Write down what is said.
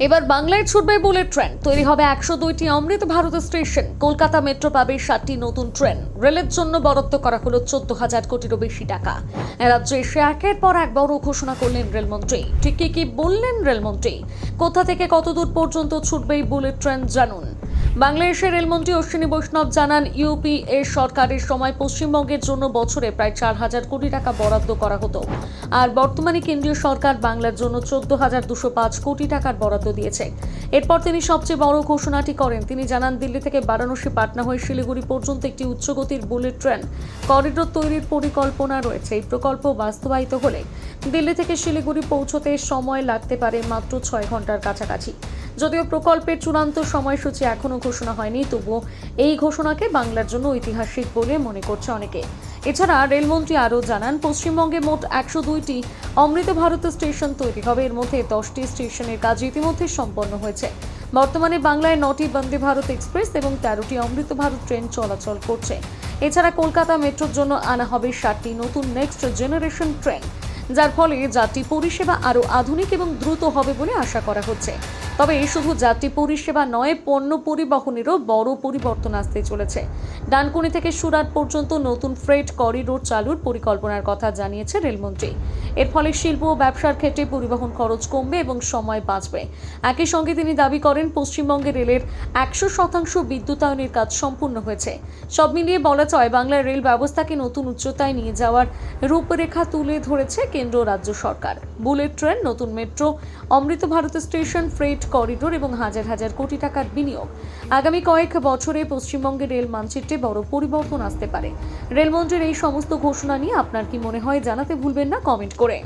এবার বাংলায় ছুটবে বুলেট ট্রেন, তৈরি হবে 102টি অমৃত ভারত স্টেশন। কলকাতা মেট্রো পাবে 7টি নতুন ট্রেন। রেলের জন্য বরাদ্দ করা হলো 14,000 কোটিরও বেশি টাকা। রাজ্যে এসে একের পর এক বড় ঘোষণা করলেন রেলমন্ত্রী। ঠিক কি বললেন রেলমন্ত্রী, কোথা থেকে কতদূর পর্যন্ত ছুটবে এই বুলেট ট্রেন জানুন। বাংলাদেশের রেলমন্ত্রী অশ্বিনী বৈষ্ণব জানান, ইউপিএ সরকারের সময় পশ্চিমবঙ্গের জন্য বছরে প্রায় 4,000 কোটি টাকা বরাদ্দ করা হতো, আর বর্তমানে কেন্দ্রীয় সরকার বাংলার জন্য 14,205 কোটি টাকার বরাদ্দ দিয়েছে। এরপর তিনি সবচেয়ে বড় ঘোষণাটি করেন। তিনি জানান, দিল্লি থেকে বারাণসী, পাটনা হয়ে শিলিগুড়ি পর্যন্ত একটি উচ্চগতির বুলেট ট্রেন করিডোর তৈরির পরিকল্পনা রয়েছে। এই প্রকল্প বাস্তবায়িত হলে দিল্লি থেকে শিলিগুড়ি পৌঁছতে সময় লাগতে পারে মাত্র 6 ঘন্টার কাছাকাছি। যদিও প্রকল্পের চূড়ান্ত সময়সূচি এখনো ঘোষণা হয়নি, তবুও এই ঘোষণাকে বাংলার জন্য ঐতিহাসিক বলে মনে করছে অনেকে। এছাড়া রেলমন্ত্রী আরও জানান, পশ্চিমবঙ্গে মোট 102টি অমৃত ভারত স্টেশন তৈরি হবে। এর মধ্যে 10টি স্টেশনের কাজ ইতিমধ্যে সম্পন্ন হয়েছে। বর্তমানে বাংলায় 9টি বন্দে ভারত এক্সপ্রেস এবং 13টি অমৃত ভারত ট্রেন চলাচল করছে। এছাড়া কলকাতা মেট্রোর জন্য আনা হবে 7টি নতুন নেক্সট জেনারেশন ট্রেন, যার ফলে যাত্রী পরিষেবা আরও আধুনিক এবং দ্রুত হবে বলে আশা করা হচ্ছে। তবে শুধু যাত্রী পরিষেবা নয়, পণ্য পরিবহনেরও বড় পরিবর্তন আসতে চলেছে। ডানকুনি থেকে সুরাট পর্যন্ত নতুন ফ্রেট করিডোর চালুর পরিকল্পনার কথা জানিয়েছে রেলমন্ত্রী। এর ফলে শিল্প ও ব্যবসার ক্ষেত্রে পরিবহন খরচ কমবে এবং সময় বাঁচবে। একই সঙ্গে তিনি দাবি করেন, পশ্চিমবঙ্গে রেলের 100% বিদ্যুতায়নের কাজ সম্পূর্ণ হয়েছে। সব মিলিয়ে বলা যায়, বাংলার রেল ব্যবস্থাকে নতুন উচ্চতায় নিয়ে যাওয়ার রূপরেখা তুলে ধরেছে কেন্দ্র রাজ্য সরকার। বুলেট ট্রেন, নতুন মেট্রো, অমৃত ভারত স্টেশন, ফ্রেট করিডোর এবং হাজার হাজার কোটি টাকার বিনিয়োগ। আগামী কয়েক বছরে পশ্চিমবঙ্গের রেল মানচিত্রে বড় পরিবর্তন আসতে পারে। রেলমন্ত্রীর এই সমস্ত ঘোষণা নিয়ে আপনার কি মনে হয় জানাতে ভুলবেন না কমেন্ট করে।